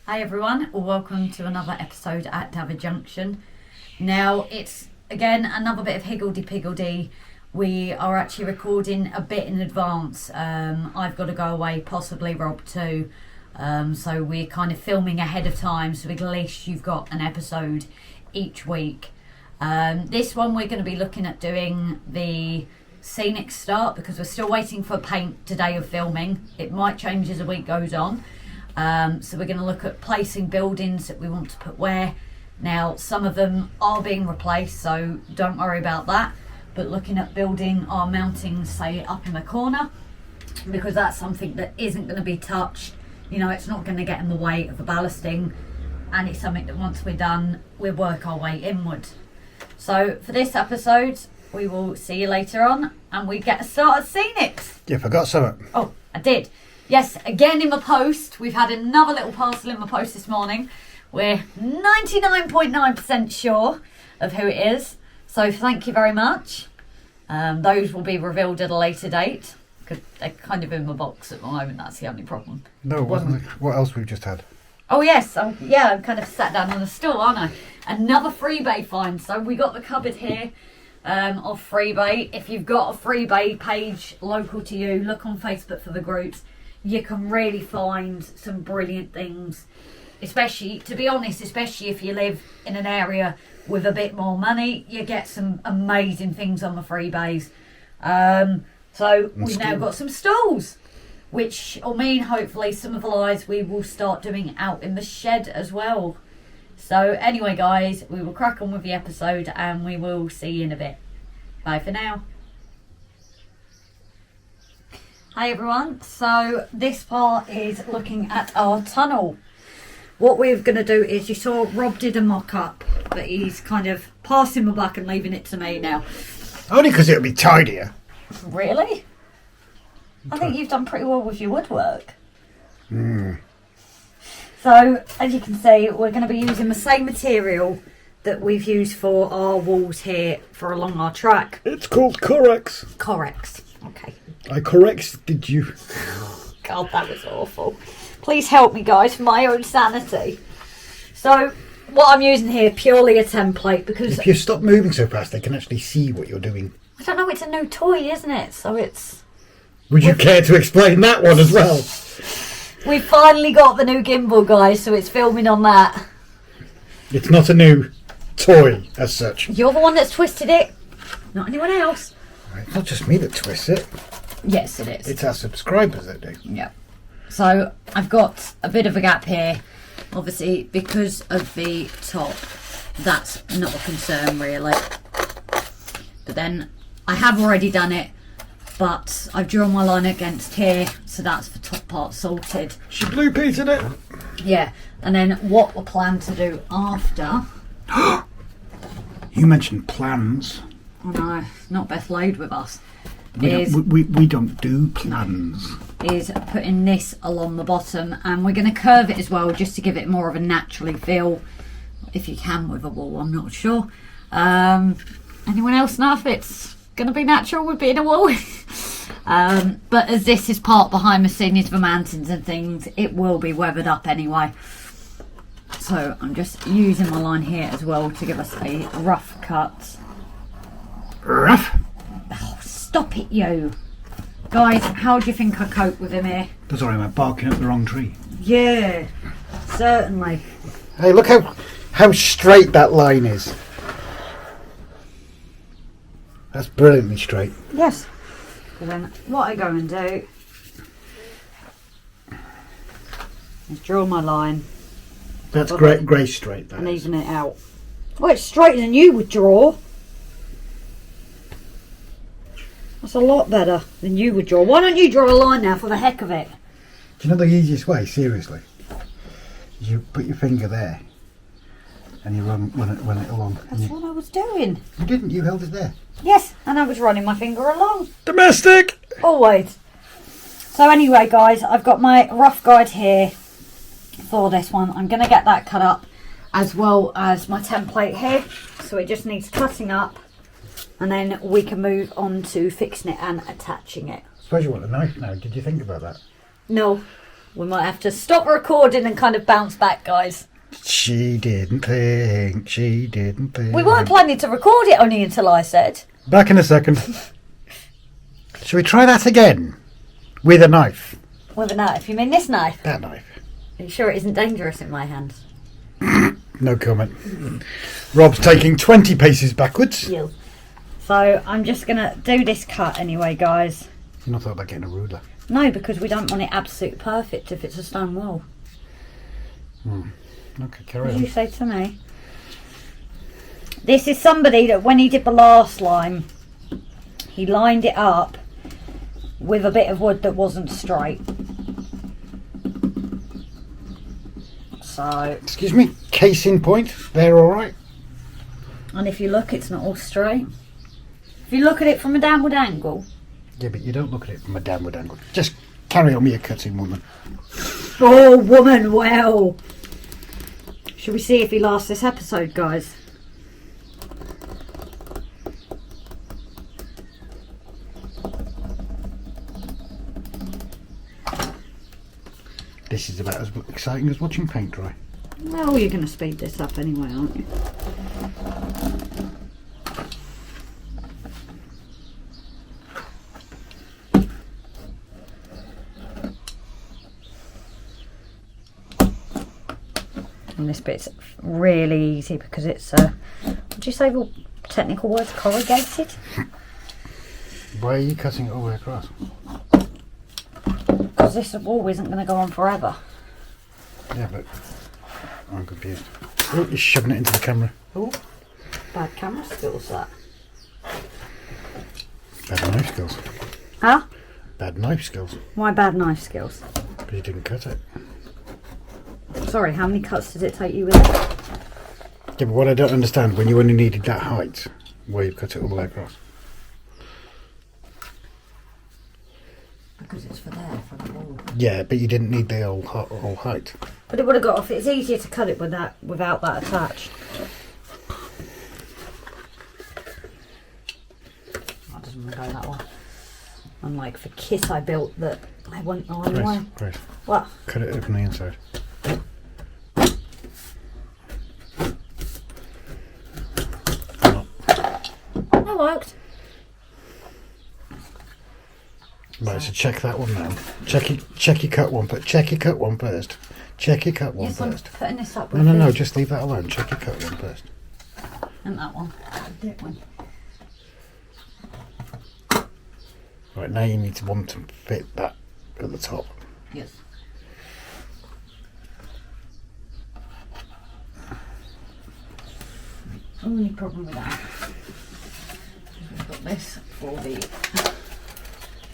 Hi everyone, welcome to another episode at Delph Junction. Now it's again another bit of higgledy-piggledy. We are actually recording a bit in advance. I've got to go away, possibly Rob too. So we're kind of filming ahead of time, so at least you've got an episode each week. This one we're going to be looking at doing the scenic start because we're still waiting for paint today of filming. It might change as the week goes on. So we're going to look at placing buildings that we want to put where. Now some of them are being replaced, so don't worry about that, but looking at building our mounting, say up in the corner, because that's something that isn't going to be touched. You know, it's not going to get in the way of the ballasting, and it's something that once we're done we'll work our way inward. So for this episode we will see you later on and we get started scenics. You forgot something. Oh, I did. Yes, again in my post. We've had another little parcel in my post this morning. We're 99.9% sure of who it is. So thank you very much. Those will be revealed at a later date because they're kind of in my box at the moment. That's the only problem. No, wasn't it? What else we've just had? Oh yes, yeah, I'm kind of sat down on a stool, aren't I? Another freebie find. So we got the cupboard here of freebie. If you've got a freebie page local to you, look on Facebook for the groups. You can really find some brilliant things, especially, to be honest, especially if you live in an area with a bit more money, you get some amazing things on the freebies. So we've now got some stalls, which will mean hopefully some of the lives we will start doing out in the shed as well. So anyway guys, we will crack on with the episode and we will see you in a bit. Bye for now. Hi everyone, so this part is looking at our tunnel. What we're going to do is, you saw Rob did a mock-up, but he's kind of passing the buck and leaving it to me now. Only because it'll be tidier. Really? I think you've done pretty well with your woodwork. So, as you can see, we're going to be using the same material that we've used for our walls here for along our track. It's called Corex. Corex. Okay. I corrected you. God, that was awful. Please help me, guys, for my own sanity. So, what I'm using here, purely a template, because... If you stop moving so fast, they can actually see what you're doing. I don't know, it's a new toy, isn't it? So it's... Would you care to explain that one as well? We've finally got the new gimbal, guys, so it's filming on that. It's not a new toy, as such. You're the one that's twisted it, not anyone else. It's not just me that twists it. Yes, it is. It's our subscribers that do. Yeah. So I've got a bit of a gap here, obviously because of the top. That's not a concern really. But then I have already done it, but I've drawn my line against here, so that's the top part sorted. She blue peated it. Yeah, and then what we plan to do after. You mentioned plans. Oh no, not Beth Lade with us. We don't do plans. Is putting this along the bottom, and we're going to curve it as well just to give it more of a naturally feel, if you can with a wall. I'm not sure. Anyone else know if it's going to be natural with being a wall? But as this is part behind the scenes of the mountains and things, it will be weathered up anyway. So I'm just using my line here as well to give us a rough cut. Rough? Oh, stop it, you. Guys, how do you think I cope with him here? Sorry, I'm barking at the wrong tree. Yeah, certainly. Hey, look how straight that line is. That's brilliantly straight. Yes. And then what I go and do is draw my line. That's grey straight, that and is. even it out. Well, it's straighter than you would draw. That's a lot better than you would draw. Why don't you draw a line now for the heck of it? Do you know the easiest way, seriously? You put your finger there and you run it along. That's what I was doing. You didn't, you held it there. Yes, and I was running my finger along. Domestic! Always. So anyway, guys, I've got my rough guide here for this one. I'm going to get that cut up as well as my template here. So it just needs cutting up. And then we can move on to fixing it and attaching it. I suppose you want a knife now. Did you think about that? No, We might have to stop recording and kind of bounce back, guys. She didn't think. We weren't planning to record it only until I said. Back in a second. Shall we try that again? With a knife. With a knife? You mean this knife? That knife. Are you sure it isn't dangerous in my hands? No comment. Rob's taking 20 paces backwards. You. So I'm just going to do this cut anyway, guys. You're not thought about getting a ruler? No, because we don't want it absolute perfect if it's a stone wall. Okay, carry What on. did you say to me? This is somebody that when he did the last lime, he lined it up with a bit of wood that wasn't straight. So, Excuse me, case in point, they're alright. and if you look, it's not all straight. If you look at it from a downward angle. Yeah, but you don't look at it from a downward angle. Just carry on with your cutting, woman. Oh, woman, well. Shall we see if he lasts this episode, guys? This is about as exciting as watching paint dry. Well, you're going to speed this up anyway, aren't you? And this bit's really easy because it's, what do you say the technical word's corrugated? Why are you cutting it all the way across? Because this wall isn't going to go on forever. Yeah, but I'm confused. Oh, you're shoving it into the camera. Oh, bad camera skills, that. Bad knife skills. Huh? Bad knife skills. Why bad knife skills? Because you didn't cut it. Sorry, how many cuts did it take you with it? Yeah, but what I don't understand, when you only needed that height, why you cut it all the way across? Because it's for there, for the wall. Yeah, but you didn't need the whole height. But it would have got off. It's easier to cut it with that, without that attached. That doesn't want to go that way. Unlike the kit I built that I went the wrong way. Grace, What? cut it from the inside. That worked. Right, so check that one now. Check your cut one, but check your cut one first. Check your cut one Yes, I'm first. putting this up No, with no, no, this. just leave that alone. Check your cut one first. And that one. That one. Right, now you need to want to fit that at the top. Yes. Only problem with that is we've got this for the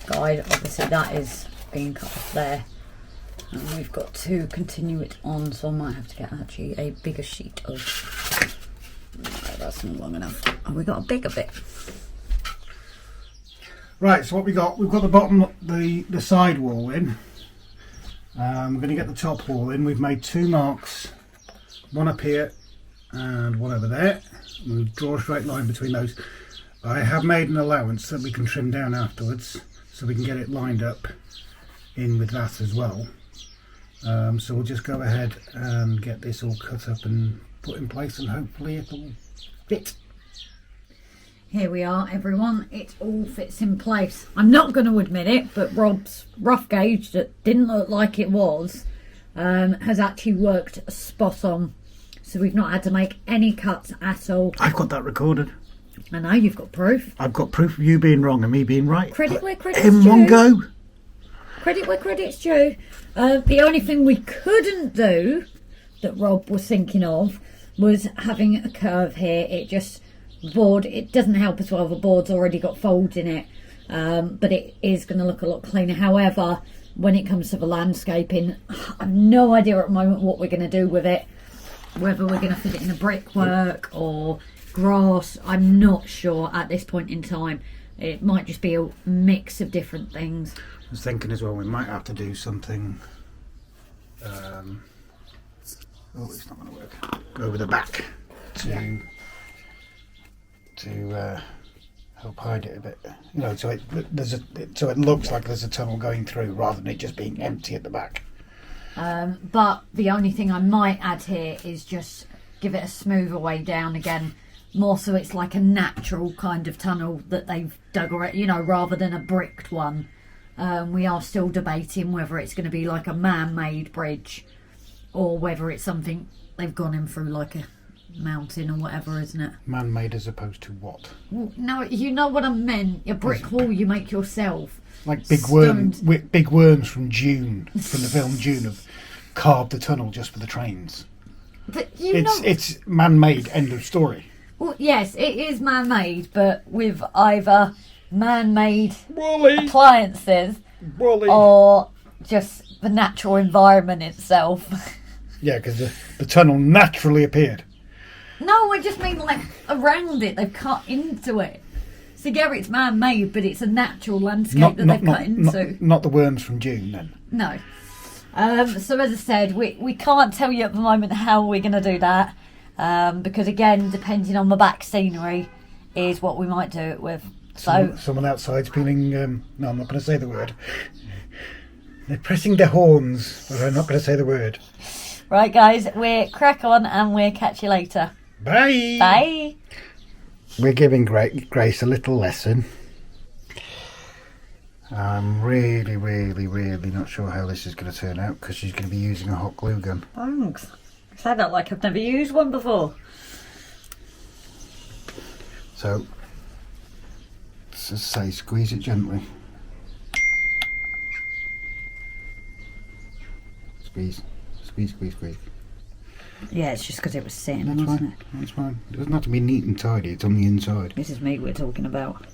guide. Obviously that is being cut off there. And we've got to continue it on, so I might have to get actually a bigger sheet of... No, that's not long enough. Oh, we got a bigger bit. Right, so what we've got the bottom, the side wall in. We're going to get the top wall in. We've made 2 marks, one up here and one over there. We'll draw a straight line between those. I have made an allowance that we can trim down afterwards, so we can get it lined up in with that as well. So we'll just go ahead and get this all cut up and put in place, and hopefully it'll fit. Here we are, everyone. It all fits in place. I'm not going to admit it, but Rob's rough gauge that didn't look like it was has actually worked spot on. So we've not had to make any cuts at all. I've got that recorded. I know you've got proof. I've got proof of you being wrong and me being right. Credit where credit's in due. one go. Credit where credit's due. The only thing we couldn't do that Rob was thinking of was having a curve here. It just board. It doesn't help as well. The board's already got folds in it, but it is going to look a lot cleaner. However, when it comes to the landscaping, I've no idea at the moment what we're going to do with it. Whether we're going to fit it in a brickwork or grass, I'm not sure at this point in time. It might just be a mix of different things. I was thinking as well, we might have to do something. Oh, it's not going to work. Over the back to help hide it a bit. So it looks like there's a tunnel going through rather than it just being empty at the back. But the only thing I might add here is just give it a smoother way down again, more so it's like a natural kind of tunnel that they've dug, you know, rather than a bricked one. We are still debating whether it's going to be like a man-made bridge or whether it's something they've gone in through like a mountain or whatever, isn't it? Man-made as opposed to what? Well, no, you know what I meant. A brick wall you make yourself. Like big worms from Dune, from the film Dune, have carved the tunnel just for the trains. But it's man-made, end of story. Well, yes, it is man-made, but with either man-made appliances or just the natural environment itself. Yeah, because the tunnel naturally appeared. No, I just mean like around it. They've cut into it. So yeah, it's man-made, but it's a natural landscape that they've cut into. Not the worms from Dune, then. No. So as I said, we can't tell you at the moment how we're going to do that. Because again, depending on the back scenery is what we might do it with. So someone outside's feeling no, I'm not going to say the word. They're pressing their horns, but I'm not going to say the word. Right, guys, we're crack on and we'll catch you later. Bye. Bye. We're giving Grace a little lesson. I'm really not sure how this is going to turn out because she's going to be using a hot glue gun. Thanks. I say that like I've never used one before. So, just say, squeeze it gently. Squeeze. Yeah, it's just because it was sitting, That's wasn't fine. it? That's fine. It doesn't have to be neat and tidy, it's on the inside. This is meat we're talking about.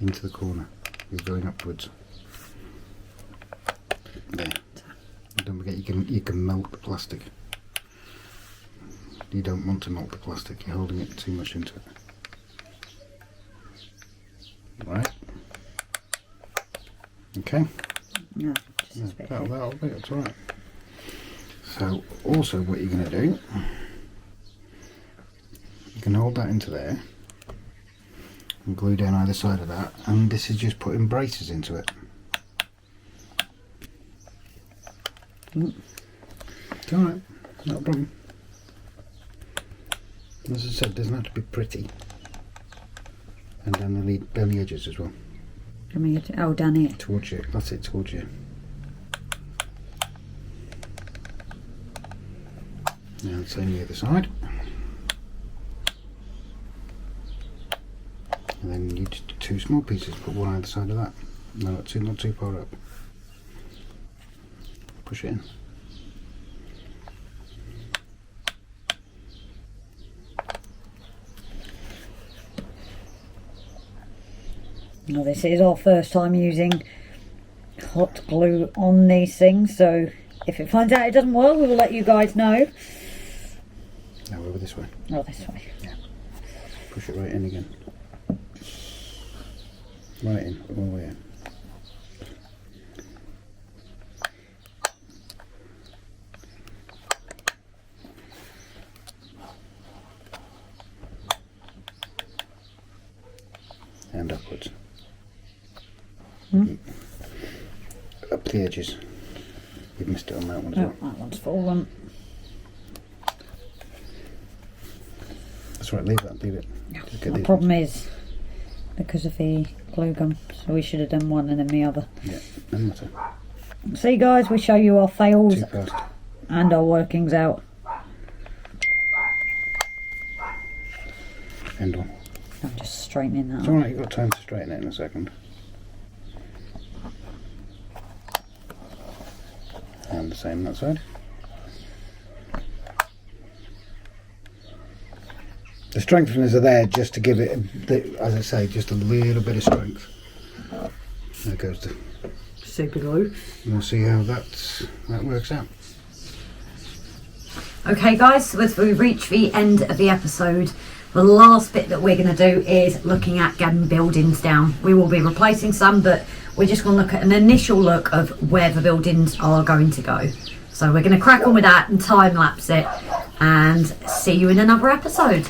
Into the corner. He's going upwards. There. Don't forget you can melt the plastic. You don't want to melt the plastic, you're holding it too much into it. Right. Okay. No, just a bit. That'll be, it's alright. So also what you're going to do, you can hold that into there and glue down either side of that, and this is just putting braces into it. It's alright, not a problem. As I said, it doesn't have to be pretty. And down the edges as well. Oh, down here. Towards you, that's it, towards you. Now the same the other side. And then you just do two small pieces, put one either side of that. No, not too far up. Push it in. Now this is our first time using hot glue on these things, so if it finds out it doesn't work, we will let you guys know. Now over this way. Oh, this way. Yeah. Push it right in again. Right in, all the way in. And upwards. Up the edges. You've missed it on that one as well. That one's fallen. That's right, leave it. The problem is because of the glue gun, so we should have done one and then the other. Yeah, no matter. See guys, we show you our fails Too fast. and our workings out. End on. I'm just straightening that It's up. alright, you've got time to straighten it in a second. And the same that side. The strengtheners are there just to give it, as I say, just a little bit of strength. There goes the Super glue. We'll see how that works out. Okay guys, so as we reach the end of the episode, the last bit that we're going to do is looking at getting buildings down. We will be replacing some, but we're just going to look at an initial look of where the buildings are going to go. So we're going to crack on with that and time lapse it and see you in another episode.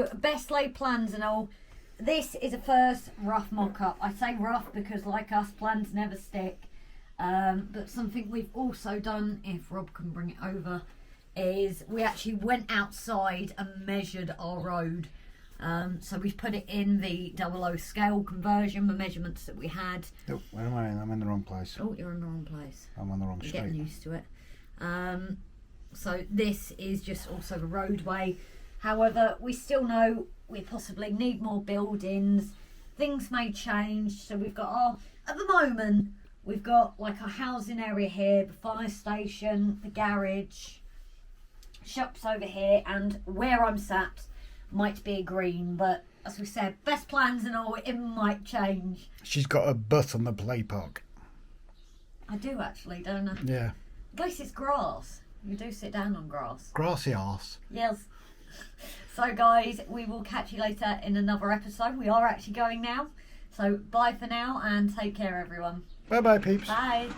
So, best laid plans and all. This is a first rough mock-up. I say rough because, like us, plans never stick. But something we've also done, if Rob can bring it over, is we actually went outside and measured our road. So we've put it in the 00 scale conversion, the measurements that we had. Oh, where am I? I'm in the wrong place. Oh, you're in the wrong place. I'm on the wrong You're street. getting used to it. So this is just also the roadway. However, we still know we possibly need more buildings. Things may change. So we've got at the moment, we've got like our housing area here, the fire station, the garage, shops over here, and where I'm sat might be a green, but as we said, best plans and all, it might change. She's got a butt on the play park. I do actually, don't I? Yeah. At least it's grass. You do sit down on grass. Grassy arse. Yes. So guys, we will catch you later in another episode. We are actually going now. So bye for now and take care everyone. Bye bye peeps. Bye.